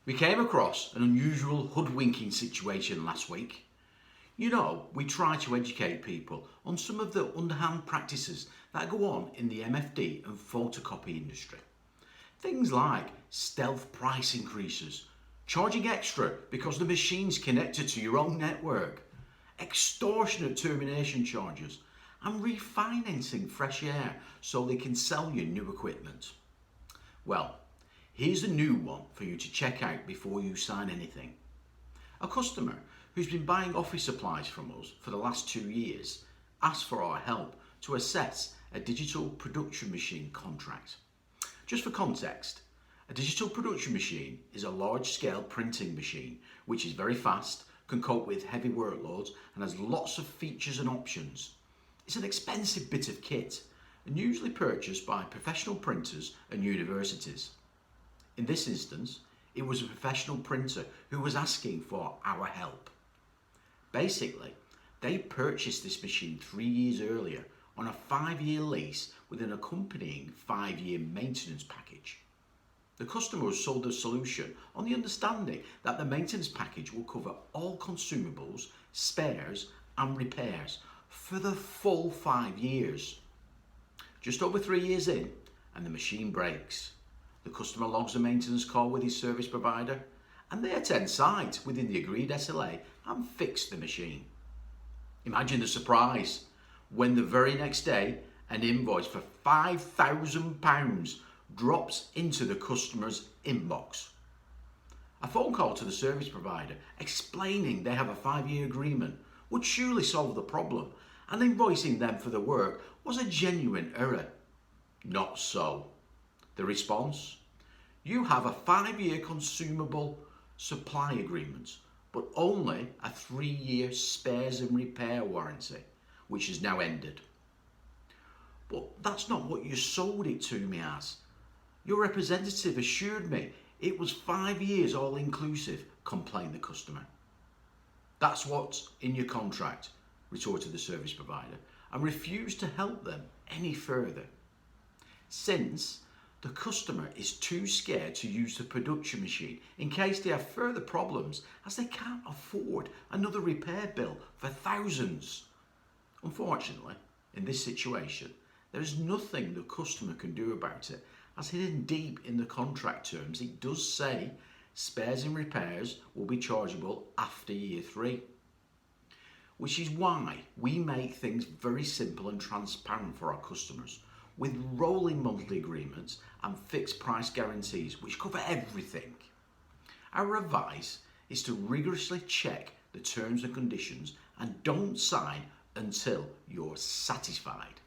We came across an unusual hoodwinking situation last week. You know, we try to educate people on some of the underhand practices that go on in the MFD and photocopy industry. Things like stealth price increases, charging extra because the machine's connected to your own network, extortionate termination charges, and refinancing fresh air so they can sell you new equipment. Well, here's a new one for you to check out before you sign anything. A customer who's been buying office supplies from us for the last 2 years asked for our help to assess a digital production machine contract. Just for context, a digital production machine is a large-scale printing machine which is very fast, can cope with heavy workloads and has lots of features and options. It's an expensive bit of kit and usually purchased by professional printers and universities. In this instance, it was a professional printer who was asking for our help. Basically, they purchased this machine 3 years earlier on a 5-year lease with an accompanying 5-year maintenance package. The customer was sold a solution on the understanding that the maintenance package will cover all consumables, spares and repairs for the full 5 years. Just over 3 years in and the machine breaks. The customer logs a maintenance call with his service provider and they attend site within the agreed SLA and fix the machine. Imagine the surprise when the very next day an invoice for £5,000 drops into the customer's inbox. A phone call to the service provider explaining they have a 5-year agreement would surely solve the problem, and invoicing them for the work was a genuine error. Not so. The response? You have a 5-year consumable supply agreement, but only a 3-year spares and repair warranty, which has now ended. But that's not what you sold it to me as. Your representative assured me it was 5 years all inclusive, complained the customer. That's what's in your contract, retorted the service provider, and refused to help them any further. Since the customer is too scared to use the production machine in case they have further problems, as they can't afford another repair bill for thousands. Unfortunately, in this situation, there is nothing the customer can do about it, as hidden deep in the contract terms it does say spares and repairs will be chargeable after year 3. Which is why we make things very simple and transparent for our customers, with rolling monthly agreements and fixed price guarantees which cover everything. Our advice is to rigorously check the terms and conditions and don't sign until you're satisfied.